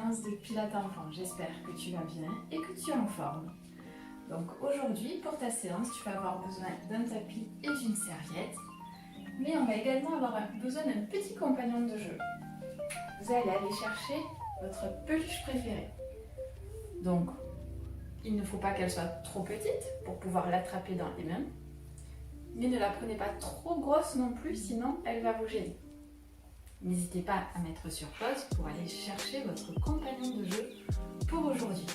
séance de Pilates enfant. J'espère que tu vas bien et que tu es en forme. Donc aujourd'hui, pour ta séance, tu vas avoir besoin d'un tapis et d'une serviette. Mais on va également avoir besoin d'un petit compagnon de jeu. Vous allez aller chercher votre peluche préférée. Donc, il ne faut pas qu'elle soit trop petite pour pouvoir l'attraper dans les mains. Mais ne la prenez pas trop grosse non plus, sinon elle va vous gêner. N'hésitez pas à mettre sur pause pour aller chercher votre compagnon de jeu pour aujourd'hui.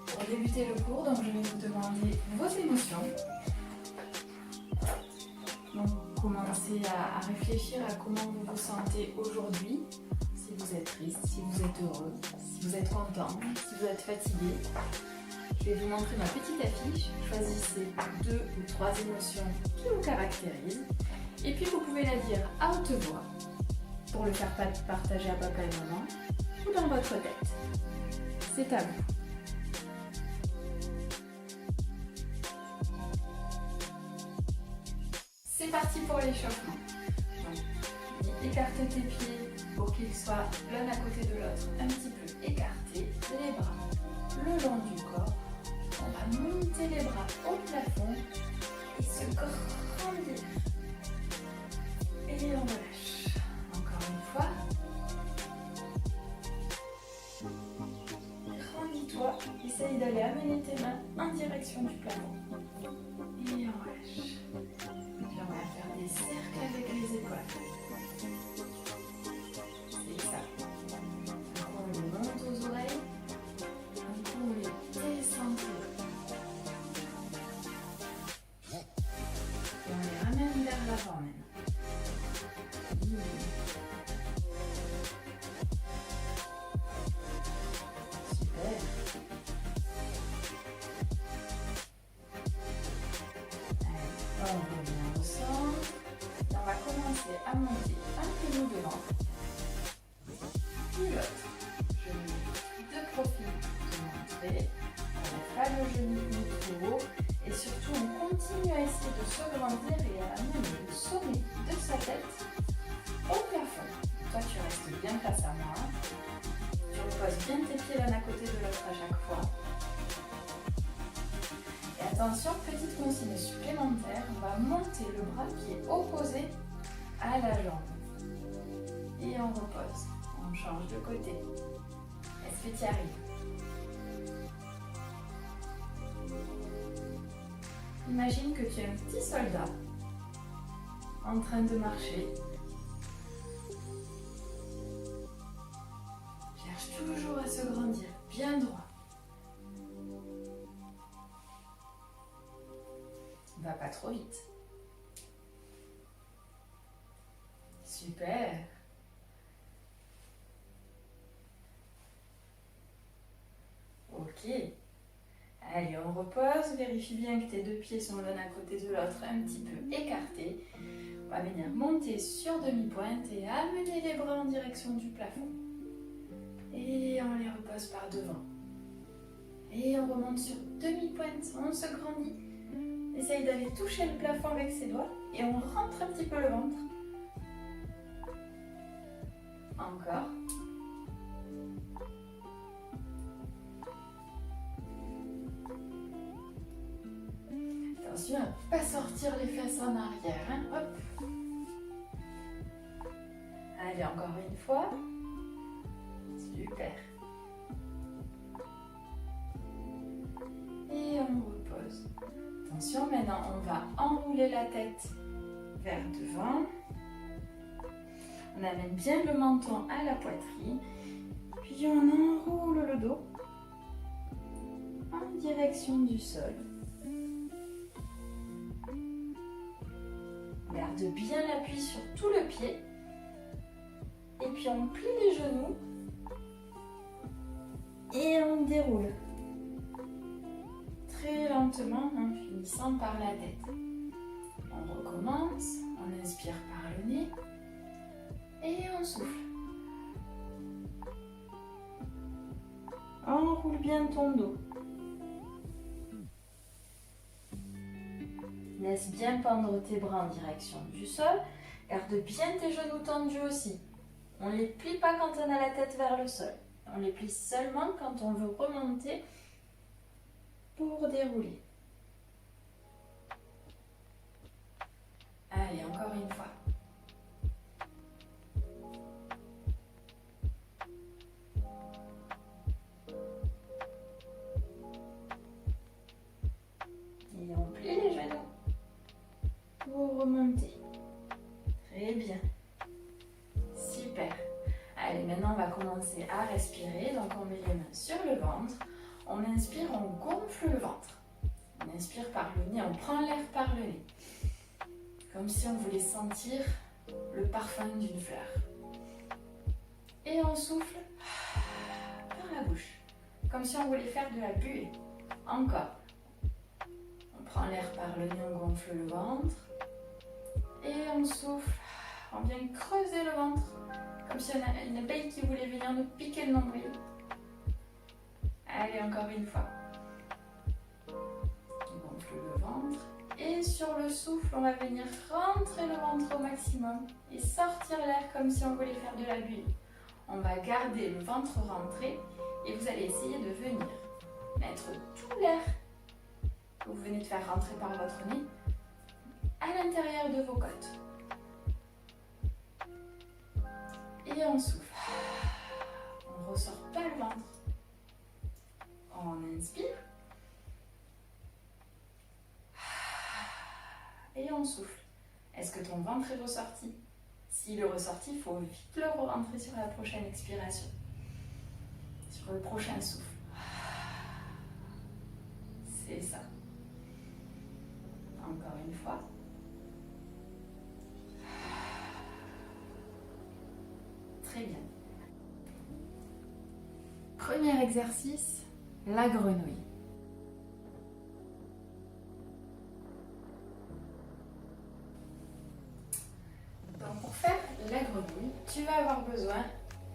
Pour débuter le cours, donc je vais vous demander vos émotions. Donc commencez à réfléchir à comment vous vous sentez aujourd'hui. Si vous êtes triste, si vous êtes heureux, si vous êtes content, si vous êtes fatigué. Je vais vous montrer ma petite affiche. Choisissez 2 ou 3 émotions qui vous caractérisent. Et puis vous pouvez la dire à haute voix pour le faire partager à papa et maman ou dans votre tête. C'est à vous. C'est parti pour l'échauffement. Écarte tes pieds pour qu'ils soient l'un à côté de l'autre, un petit peu écartés, les bras le long du corps. On va monter les bras au plafond et se grandir. Et on relâche. Encore une fois. Grandis-toi. Essaye d'aller amener tes mains en direction du plafond. Et on relâche. Puis on va faire des cercles avec les épaules. C'est ça. On les monte aux oreilles. On les descend. Et on les ramène vers l'avant maintenant. Super. Allez, on revient au centre. Et on va commencer à monter un genou devant. Puis l'autre. Genou de profil de montrer. On ne met pas le genou trop haut. Et surtout, on continue à essayer de se grandir et à amener le sommet de sa tête au plafond. Toi, tu restes bien face à moi. Tu reposes bien tes pieds l'un à côté de l'autre à chaque fois. Et attention, petite consigne supplémentaire, on va monter le bras qui est opposé à la jambe. Et on repose. On change de côté. Est-ce que tu y arrives? Imagine que tu es un petit soldat en train de marcher. Cherche toujours à se grandir, bien droit. Va pas trop vite. Super. Ok. Allez, on repose, vérifie bien que tes 2 pieds sont l'un à côté de l'autre, un petit peu écartés. On va venir monter sur demi-pointe et amener les bras en direction du plafond. Et on les repose par devant. Et on remonte sur demi-pointe, on se grandit. Essaye d'aller toucher le plafond avec ses doigts et on rentre un petit peu le ventre. Encore. Attention à ne pas sortir les fesses en arrière. Hein. Hop. Allez, encore une fois. Super. Et on repose. Attention, maintenant on va enrouler la tête vers devant. On amène bien le menton à la poitrine. Puis on enroule le dos en direction du sol. Garde bien l'appui sur tout le pied. Et puis on plie les genoux. Et on déroule. Très lentement en finissant par la tête. On recommence. On inspire par le nez. Et on souffle. Enroule bien ton dos. Laisse bien pendre tes bras en direction du sol. Garde bien tes genoux tendus aussi. On ne les plie pas quand on a la tête vers le sol. On les plie seulement quand on veut remonter pour dérouler. Allez, encore une fois. Et on plie les genoux pour remonter. Très bien. Super. Allez, maintenant on va commencer à respirer. Donc on met les mains sur le ventre. On inspire, on gonfle le ventre. On inspire par le nez, on prend l'air par le nez. Comme si on voulait sentir le parfum d'une fleur. Et on souffle par la bouche. Comme si on voulait faire de la buée. Encore. On prend l'air par le nez, on gonfle le ventre. Et on souffle. On vient creuser le ventre. Comme si on a une abeille qui voulait venir nous piquer le nombril. Allez, encore une fois. On gonfle le ventre. Et sur le souffle, on va venir rentrer le ventre au maximum et sortir l'air comme si on voulait faire de la buée. On va garder le ventre rentré et vous allez essayer de venir mettre tout l'air que vous venez de faire rentrer par votre nez à l'intérieur de vos côtes. Et on souffle. On ne ressort pas le ventre. On inspire. Et on souffle. Est-ce que ton ventre est ressorti? S'il est ressorti, il faut vite le rentrer sur la prochaine expiration. Sur le prochain souffle. C'est ça. Encore une fois. Très bien. Premier exercice, la grenouille. Donc pour faire la grenouille, tu vas avoir besoin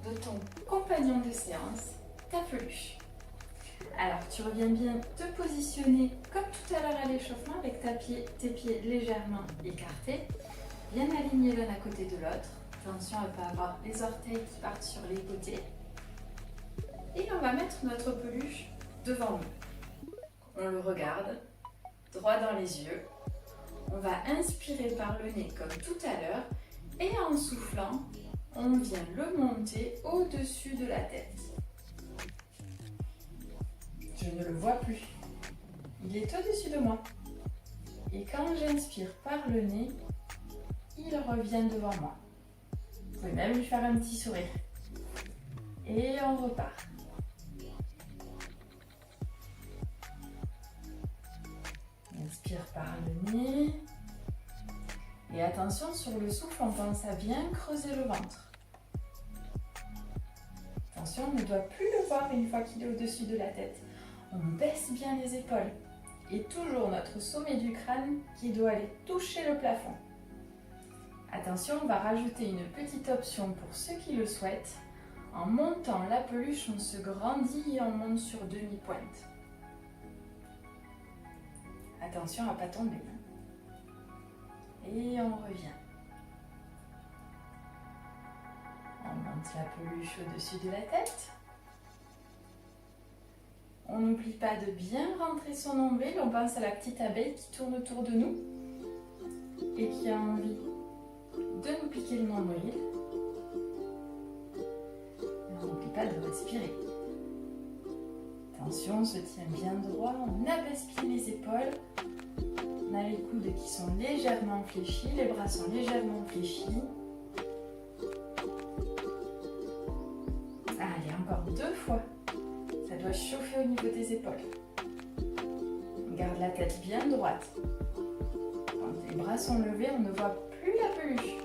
de ton compagnon de séance, ta peluche. Alors tu reviens bien te positionner comme tout à l'heure à l'échauffement avec tes pieds légèrement écartés, bien alignés l'un à côté de l'autre. Attention à ne pas avoir les orteils qui partent sur les côtés. Et on va mettre notre peluche devant nous. On le regarde, droit dans les yeux. On va inspirer par le nez comme tout à l'heure. Et en soufflant, on vient le monter au-dessus de la tête. Je ne le vois plus. Il est au-dessus de moi. Et quand j'inspire par le nez, il revient devant moi. Vous pouvez même lui faire un petit sourire. Et on repart. Inspire par le nez. Et attention, sur le souffle, on pense à bien creuser le ventre. Attention, on ne doit plus le voir une fois qu'il est au-dessus de la tête. On baisse bien les épaules. Et toujours notre sommet du crâne qui doit aller toucher le plafond. Attention, on va rajouter une petite option pour ceux qui le souhaitent. En montant la peluche, on se grandit et on monte sur demi-pointe. Attention à ne pas tomber. Et on revient. On monte la peluche au-dessus de la tête. On n'oublie pas de bien rentrer son nombril. On pense à la petite abeille qui tourne autour de nous et qui a envie de nous piquer le nombril. On n'oublie pas de respirer. Attention, on se tient bien droit, on abaisse bien les épaules. On a les coudes qui sont légèrement fléchis, les bras sont légèrement fléchis. Allez, encore 2 fois. Ça doit chauffer au niveau des épaules. On garde la tête bien droite. Quand les bras sont levés, on ne voit plus la peluche.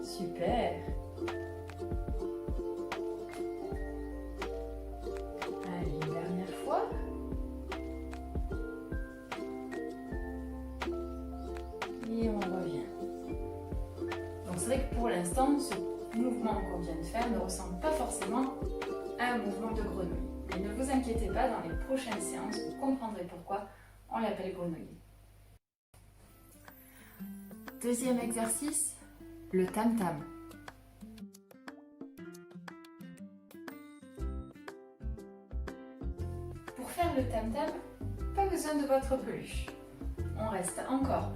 Super. Allez, une dernière fois. Et on revient. Donc c'est vrai que pour l'instant, ce mouvement qu'on vient de faire ne ressemble pas forcément à un mouvement de grenouille. Mais ne vous inquiétez pas, dans les prochaines séances, vous comprendrez pourquoi on l'appelle grenouille. Deuxième exercice, le tam-tam. Pour faire le tam-tam, pas besoin de votre peluche. On reste encore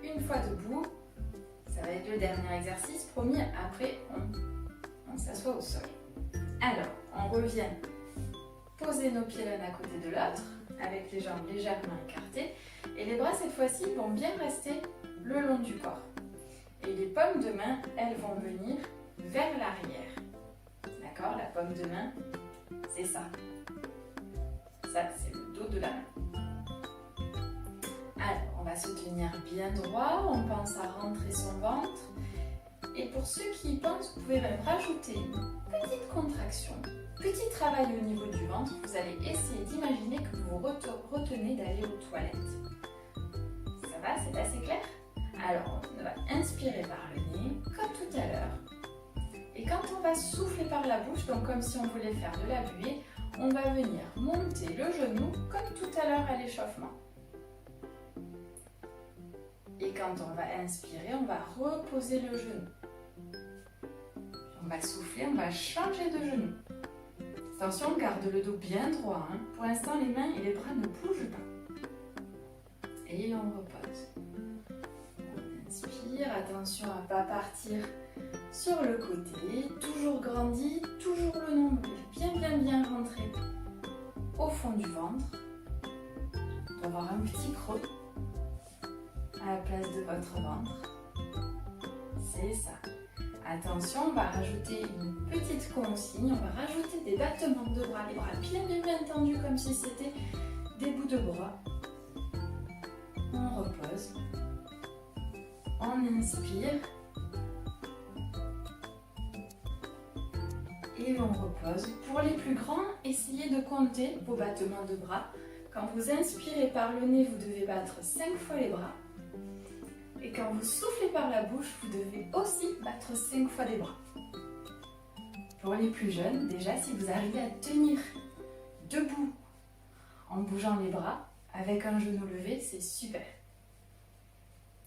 une fois debout. Ça va être le dernier exercice, promis. Après, on s'assoit au sol. Alors, on revient poser nos pieds l'un à côté de l'autre, avec les jambes légèrement écartées. Et les bras, cette fois-ci, vont bien rester le long du corps. Et les paumes de main, elles vont venir vers l'arrière. D'accord? La paume de main, c'est ça. Ça, c'est le dos de la main. Alors, on va se tenir bien droit. On pense à rentrer son ventre. Et pour ceux qui y pensent, vous pouvez même rajouter une petite contraction, petit travail au niveau du ventre. Vous allez essayer d'imaginer que vous retenez d'aller aux toilettes. Ça va? C'est assez clair? Alors, on va inspirer par le nez, comme tout à l'heure. Et quand on va souffler par la bouche, donc comme si on voulait faire de la buée, on va venir monter le genou, comme tout à l'heure à l'échauffement. Et quand on va inspirer, on va reposer le genou. On va souffler, on va changer de genou. Attention, on garde le dos bien droit. Pour l'instant, les mains et les bras ne bougent pas. Et on repose. On inspire, attention à ne pas partir sur le côté. Toujours grandi, toujours le nombril bien rentré au fond du ventre. On va avoir un petit creux à la place de votre ventre. C'est ça. Attention, on va rajouter une petite consigne, on va rajouter des battements de bras, les bras bien tendus comme si c'était des bouts de bras. On repose. On inspire. Et on repose. Pour les plus grands, essayez de compter vos battements de bras. Quand vous inspirez par le nez, vous devez battre 5 fois les bras. Et quand vous soufflez par la bouche, vous devez aussi battre 5 fois les bras. Pour les plus jeunes, déjà, si vous arrivez à tenir debout en bougeant les bras, avec un genou levé, c'est super.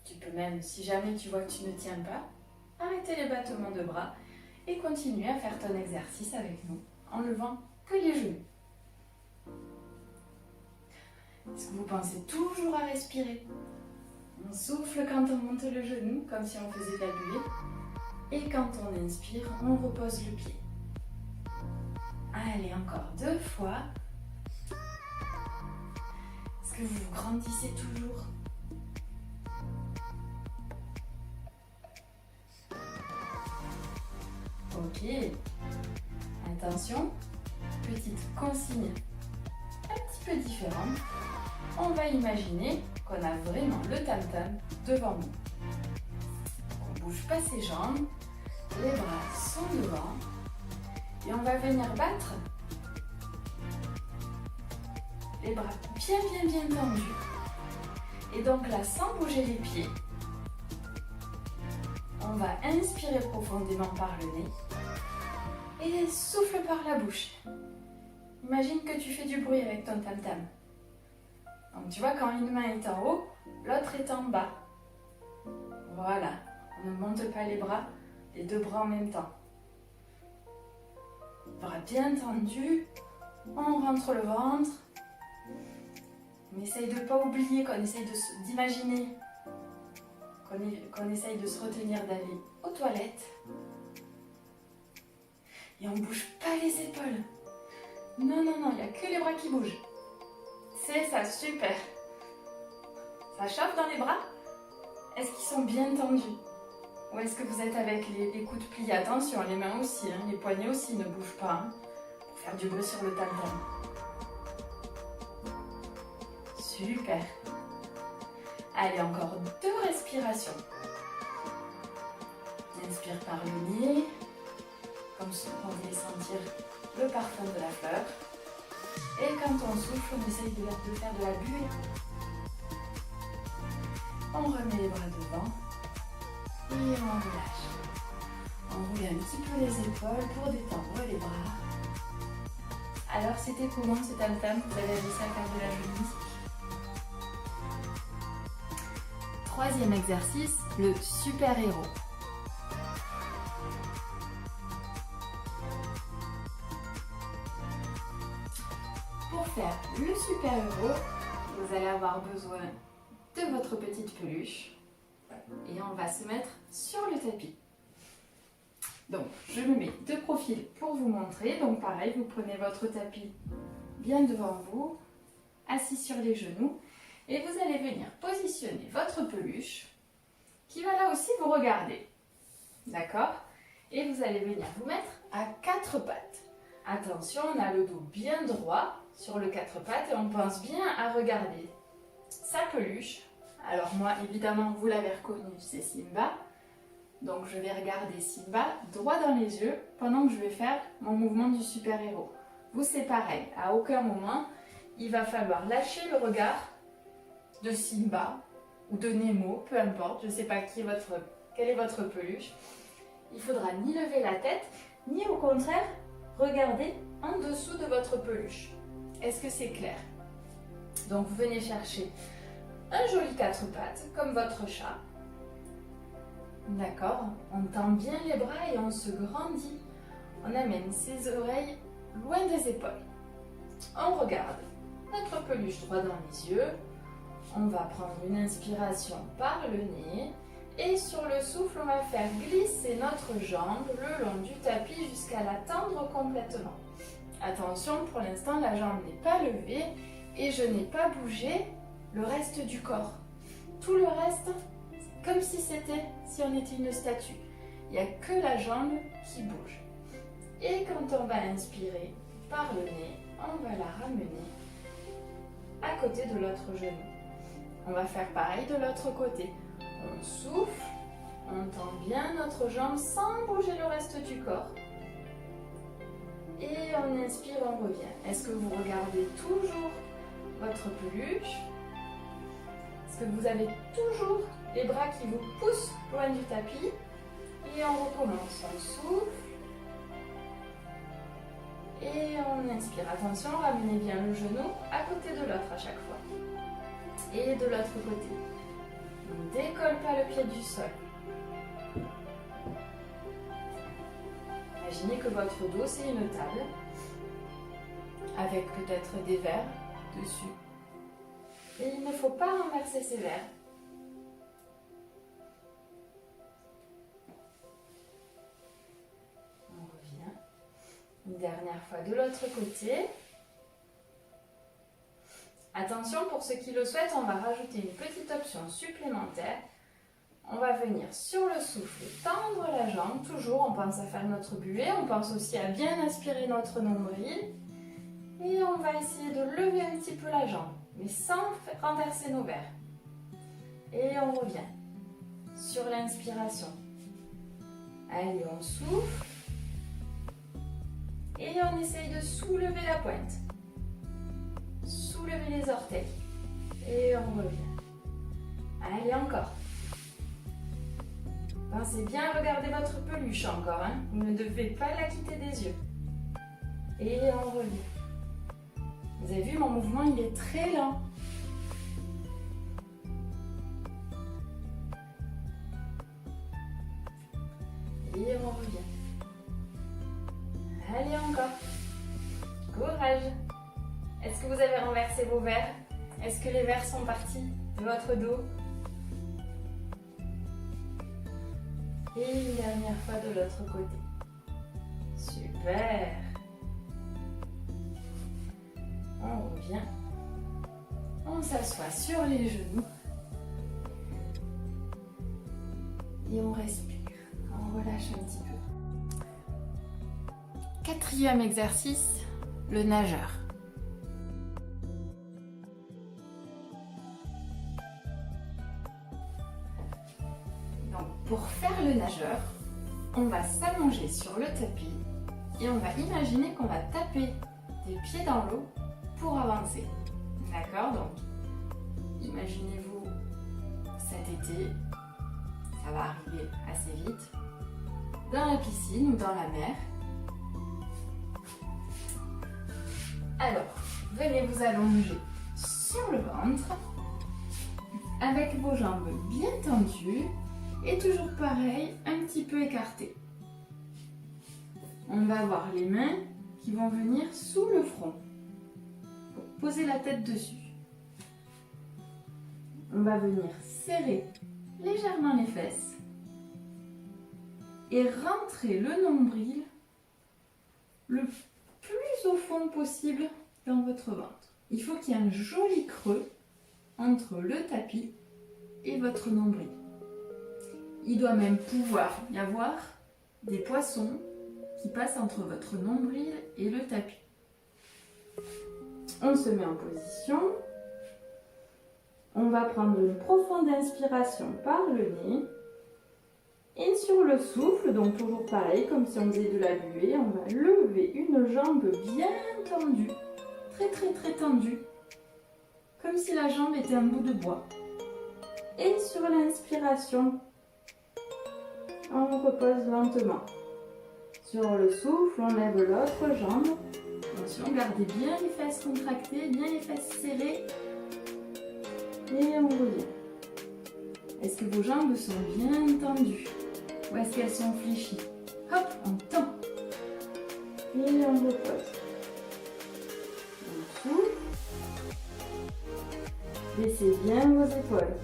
Tu peux même, si jamais tu vois que tu ne tiens pas, arrêter les battements de bras et continuer à faire ton exercice avec nous, en levant que les genoux. Est-ce que vous pensez toujours à respirer? On souffle quand on monte le genou, comme si on faisait de la buée. Et quand on inspire, on repose le pied. Allez, encore 2 fois. Est-ce que vous grandissez toujours? Ok. Attention, petite consigne un petit peu différente. On va imaginer qu'on a vraiment le tam-tam devant nous. On ne bouge pas ses jambes, les bras sont devant et on va venir battre les bras bien tendus. Et donc là, sans bouger les pieds, on va inspirer profondément par le nez et souffle par la bouche. Imagine que tu fais du bruit avec ton tam-tam. Donc tu vois, quand une main est en haut, l'autre est en bas. Voilà, on ne monte pas les bras, les 2 bras en même temps. Bras bien tendus, on rentre le ventre. On essaye de ne pas oublier qu'on essaye d'imaginer, qu'on essaye de se retenir d'aller aux toilettes. Et on ne bouge pas les épaules. Non, il n'y a que les bras qui bougent. C'est ça, super. Ça chauffe dans les bras? Est-ce qu'ils sont bien tendus? Ou est-ce que vous êtes avec les coudes pliés? Attention, les mains aussi, les poignets aussi ne bougent pas pour faire du bruit sur le tam-tam. Super. Allez, encore 2 respirations. Inspire par le nez, comme si on voulait sentir le parfum de la fleur. Et quand on souffle, on essaye de faire de la buée. On remet les bras devant et on relâche. On roule un petit peu les épaules pour détendre les bras. Alors, c'était comment ce tam-tam? Vous avez vu ça faire de la musique? troisième exercice, le super-héros. Pour faire le super-héros, vous allez avoir besoin de votre petite peluche et on va se mettre sur le tapis. Donc, je me mets de profil pour vous montrer. Donc, pareil, vous prenez votre tapis bien devant vous, assis sur les genoux et vous allez venir positionner votre peluche qui va là aussi vous regarder. D'accord? Et vous allez venir vous mettre à quatre pattes. Attention, on a le dos bien droit sur le quatre pattes et on pense bien à regarder sa peluche. Alors moi, évidemment, vous l'avez reconnu, c'est Simba. Donc je vais regarder Simba droit dans les yeux pendant que je vais faire mon mouvement du super-héros. Vous, c'est pareil, à aucun moment, il va falloir lâcher le regard de Simba ou de Nemo, peu importe, je ne sais pas quelle est votre peluche. Il ne faudra ni lever la tête, ni au contraire, regarder en dessous de votre peluche. Est-ce que c'est clair? Donc vous venez chercher un joli quatre pattes, comme votre chat. D'accord? On tend bien les bras et on se grandit. On amène ses oreilles loin des épaules. On regarde notre peluche droit dans les yeux. On va prendre une inspiration par le nez. Et sur le souffle, on va faire glisser notre jambe le long du tapis jusqu'à la tendre complètement. Attention, pour l'instant, la jambe n'est pas levée et je n'ai pas bougé le reste du corps. Tout le reste, comme si on était une statue. Il n'y a que la jambe qui bouge. Et quand on va inspirer par le nez, on va la ramener à côté de l'autre genou. On va faire pareil de l'autre côté. On souffle, on tend bien notre jambe sans bouger le reste du corps. Et on inspire, on revient. Est-ce que vous regardez toujours votre peluche? Est-ce que vous avez toujours les bras qui vous poussent loin du tapis? Et on recommence. On souffle. Et on inspire. Attention, ramenez bien le genou à côté de l'autre à chaque fois. Et de l'autre côté. On ne décolle pas le pied du sol. Imaginez que votre dos, c'est une table avec peut-être des verres dessus. Et il ne faut pas renverser ces verres. On revient. Une dernière fois de l'autre côté. Attention, pour ceux qui le souhaitent, on va rajouter une petite option supplémentaire. On va venir sur le souffle, tendre la jambe. Toujours, on pense à faire notre buée. On pense aussi à bien aspirer notre nombril. Et on va essayer de lever un petit peu la jambe, mais sans renverser nos verres. Et on revient sur l'inspiration. Allez, on souffle. Et on essaye de soulever la pointe. Soulevez les orteils. Et on revient. Allez, encore. Pensez bien à regarder votre peluche encore. Vous ne devez pas la quitter des yeux. Et on revient. Vous avez vu, mon mouvement, il est très lent. Et on revient. Allez, encore. Courage. Est-ce que vous avez renversé vos verres? Est-ce que les verres sont partis de votre dos? Et une dernière fois de l'autre côté. Super. On revient. On s'assoit sur les genoux. Et on respire. On relâche un petit peu. Quatrième exercice, le nageur. Donc, pour faire le nageur, on va s'allonger sur le tapis et on va imaginer qu'on va taper des pieds dans l'eau pour avancer. D'accord? Donc, imaginez-vous cet été, ça va arriver assez vite, dans la piscine ou dans la mer. Alors, venez vous allonger sur le ventre, avec vos jambes bien tendues et toujours pareil, un petit peu écartées. On va avoir les mains qui vont venir sous le front pour poser la tête dessus. On va venir serrer légèrement les fesses et rentrer le nombril le plus au fond possible dans votre ventre. Il faut qu'il y ait un joli creux entre le tapis et votre nombril. Il doit même pouvoir y avoir des poissons qui passent entre votre nombril et le tapis. On se met en position. On va prendre une profonde inspiration par le nez. Et sur le souffle, donc toujours pareil, comme si on faisait de la buée, on va lever une jambe bien tendue, très tendue, comme si la jambe était un bout de bois. Et sur l'inspiration, on repose lentement. Sur le souffle, on lève l'autre jambe. Attention, gardez bien les fesses contractées, bien les fesses serrées. Et on revient. Est-ce que vos jambes sont bien tendues? Ou est-ce qu'elles sont fléchies? Hop, on tend. Et on repose. On souffle. Baissez bien vos épaules.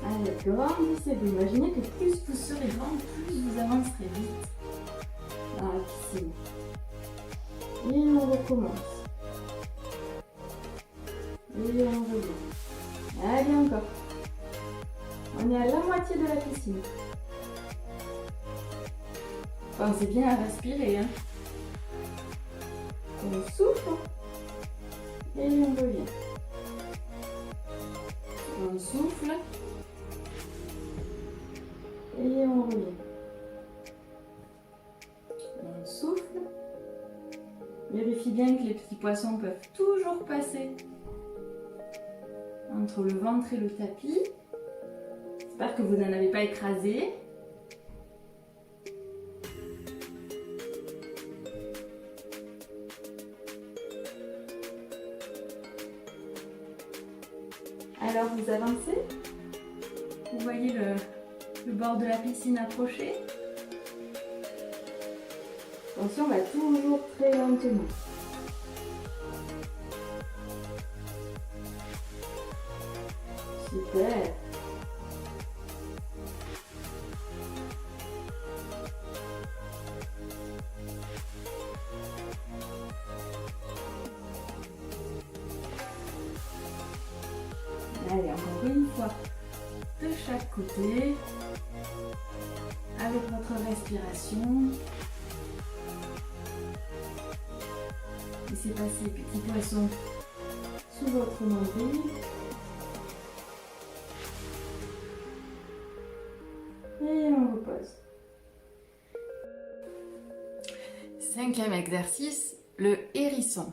Allez, grandissez-vous. Imaginez que plus vous serez grand, plus vous avancerez vite dans la piscine. Et on recommence. Et on revient. Allez, encore. On est à la moitié de la piscine. Pensez bien à respirer. Hein. On souffle. Et on revient. On souffle. Et on revient. On souffle. Vérifie bien que les petits poissons peuvent toujours passer entre le ventre et le tapis. J'espère que vous n'en avez pas écrasé. Alors vous avancez. Vous voyez le bord de la piscine approcher. Attention, on va toujours très lentement. Super. Allez, encore une fois, de chaque côté, avec votre respiration. Laissez passer petit poisson sous votre nombril. Et on repose. 5e exercice, le hérisson.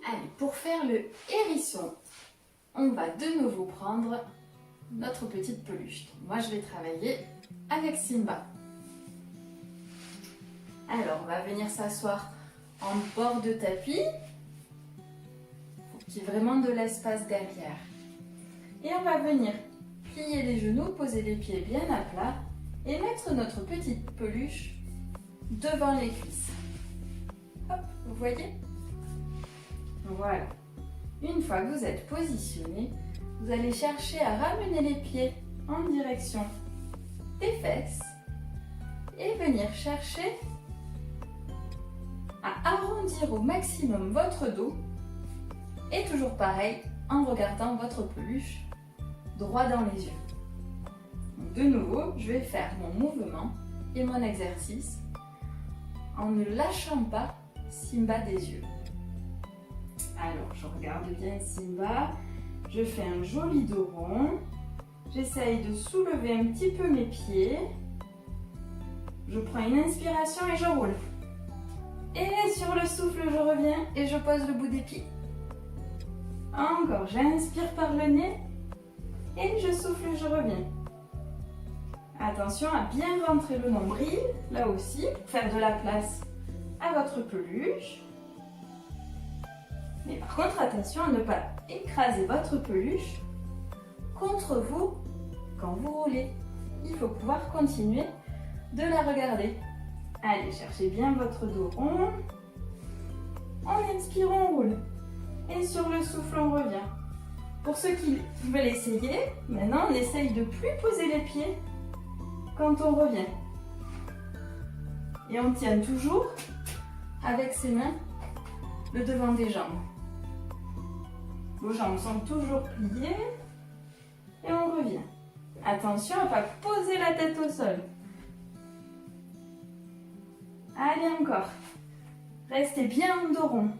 Allez, pour faire le hérisson, on va de nouveau prendre notre petite peluche. Moi, je vais travailler avec Simba. Alors, on va venir s'asseoir en bord de tapis pour qu'il y ait vraiment de l'espace derrière. Et on va venir plier les genoux, poser les pieds bien à plat et mettre notre petite peluche devant les cuisses. Hop, vous voyez? Voilà. Une fois que vous êtes positionné, vous allez chercher à ramener les pieds en direction des fesses et venir chercher à arrondir au maximum votre dos et toujours pareil en regardant votre peluche droit dans les yeux. Donc de nouveau, je vais faire mon mouvement et mon exercice en ne lâchant pas Simba des yeux. Alors, je regarde bien Simba, je fais un joli dos rond, j'essaye de soulever un petit peu mes pieds, je prends une inspiration et je roule. Et sur le souffle, je reviens et je pose le bout des pieds. Encore, j'inspire par le nez et je souffle, je reviens. Attention à bien rentrer le nombril, là aussi, pour faire de la place à votre peluche. Mais par contre, attention à ne pas écraser votre peluche contre vous quand vous roulez. Il faut pouvoir continuer de la regarder. Allez, cherchez bien votre dos rond. On inspire, on roule. Et sur le souffle, on revient. Pour ceux qui veulent essayer, maintenant on essaye de ne plus poser les pieds quand on revient. Et on tient toujours avec ses mains le devant des jambes. Vos jambes sont toujours pliées et on revient. Attention à ne pas poser la tête au sol. Allez, encore. Restez bien en dos rond.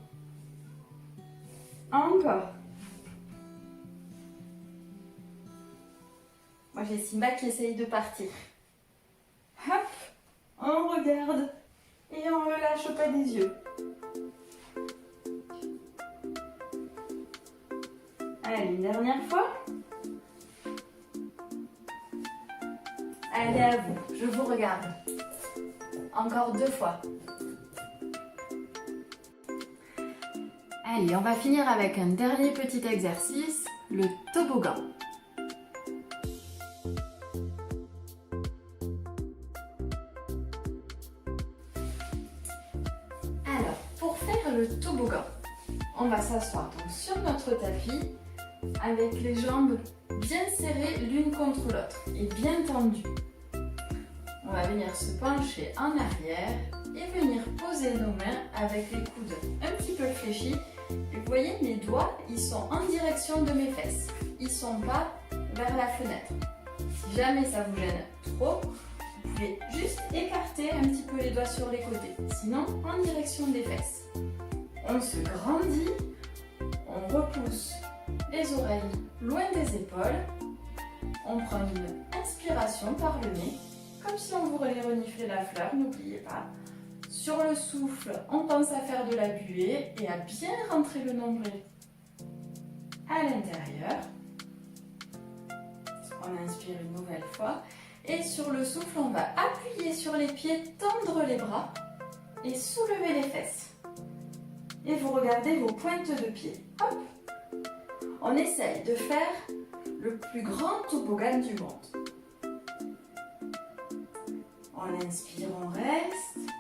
Encore. Moi, j'ai Simba qui essaye de partir. Hop, on regarde et on ne le lâche pas des yeux. Allez, une dernière fois. Allez, à vous, je vous regarde. Encore 2 fois. Allez, on va finir avec un dernier petit exercice, le toboggan. Alors, pour faire le toboggan, on va s'asseoir donc sur notre tapis avec les jambes bien serrées l'une contre l'autre et bien tendues. On va venir se pencher en arrière et venir poser nos mains avec les coudes un petit peu fléchis. Et vous voyez, mes doigts, ils sont en direction de mes fesses. Ils ne sont pas vers la fenêtre. Si jamais ça vous gêne trop, vous pouvez juste écarter un petit peu les doigts sur les côtés. Sinon, en direction des fesses. On se grandit, on repousse les oreilles loin des épaules. On prend une inspiration par le nez, comme si on voulait renifler la fleur, n'oubliez pas. Sur le souffle, on pense à faire de la buée et à bien rentrer le nombril à l'intérieur. On inspire une nouvelle fois. Et sur le souffle, on va appuyer sur les pieds, tendre les bras et soulever les fesses. Et vous regardez vos pointes de pied. Hop. On essaye de faire le plus grand toboggan du monde. On inspire, on reste.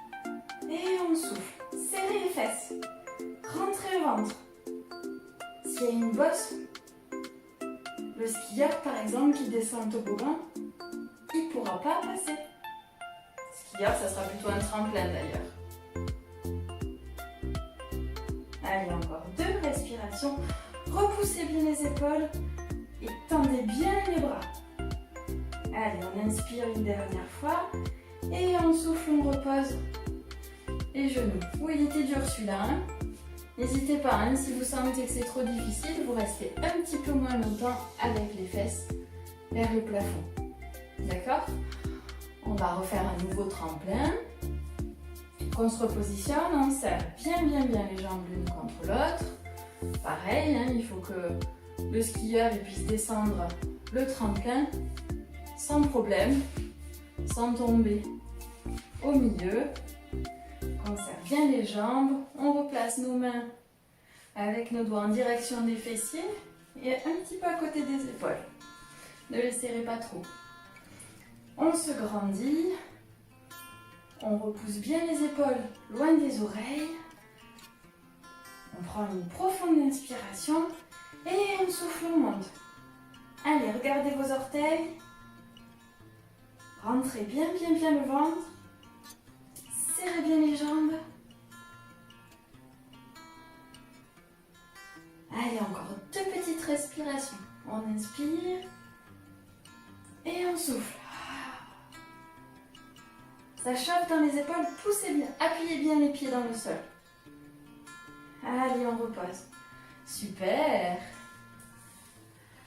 Et on souffle. Serrez les fesses. Rentrez le ventre. S'il y a une bosse, le skieur par exemple qui descend le toboggan, il ne pourra pas passer. Skieur, ça sera plutôt un tremplin d'ailleurs. Allez, encore 2 respirations. Repoussez bien les épaules et tendez bien les bras. Allez, on inspire une dernière fois et on souffle, on repose. Les genoux. Oui, il était dur celui-là. Hein. N'hésitez pas, hein, si vous sentez que c'est trop difficile, vous restez un petit peu moins longtemps avec les fesses vers le plafond. D'accord? On va refaire un nouveau tremplin. On se repositionne, on serre bien les jambes l'une contre l'autre. Pareil, hein, il faut que le skieur il puisse descendre le tremplin sans problème, sans tomber au milieu. On serre bien les jambes, on replace nos mains avec nos doigts en direction des fessiers et un petit peu à côté des épaules. Ne les serrez pas trop. On se grandit, on repousse bien les épaules loin des oreilles. On prend une profonde inspiration et on souffle, on monte. Allez, regardez vos orteils. Rentrez bien le ventre. Serrez bien les jambes. Allez, encore 2 petites respirations. On inspire et on souffle. Ça chauffe dans les épaules, poussez bien, appuyez bien les pieds dans le sol. Allez, on repose. Super.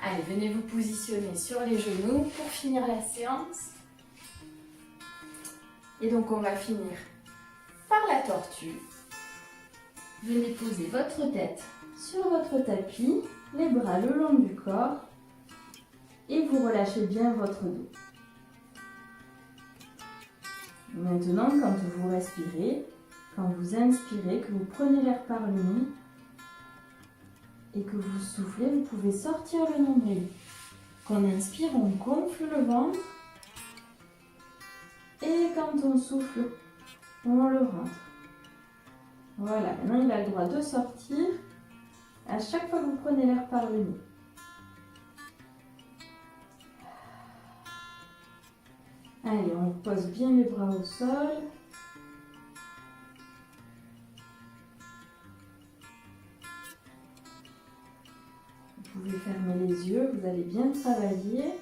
Allez, venez vous positionner sur les genoux pour finir la séance. Et donc, on va finir par la tortue. Venez poser votre tête sur votre tapis, les bras le long du corps et vous relâchez bien votre dos. Maintenant, quand vous respirez, quand vous inspirez, que vous prenez l'air par le nez et que vous soufflez, vous pouvez sortir le nombril. Quand on inspire, on gonfle le ventre et quand on souffle, on le rentre. Voilà, maintenant il a le droit de sortir à chaque fois que vous prenez l'air par le nez. Allez, on pose bien les bras au sol. Vous pouvez fermer les yeux, vous allez bien travailler.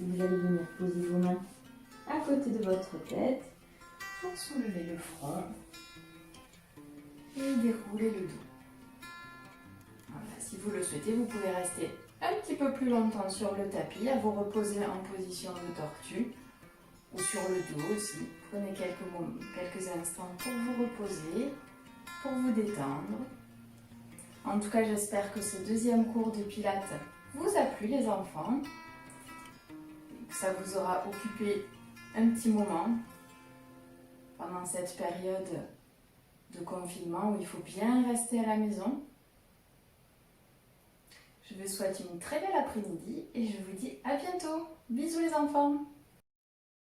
Vous allez venir poser vos mains à côté de votre tête pour soulever le front et dérouler le dos. Voilà, si vous le souhaitez, vous pouvez rester un petit peu plus longtemps sur le tapis, à vous reposer en position de tortue ou sur le dos aussi. Prenez quelques instants pour vous reposer, pour vous détendre. En tout cas, j'espère que ce deuxième cours de Pilates vous a plu, les enfants. Ça vous aura occupé un petit moment pendant cette période de confinement où il faut bien rester à la maison. Je vous souhaite une très belle après-midi et je vous dis à bientôt. Bisous les enfants!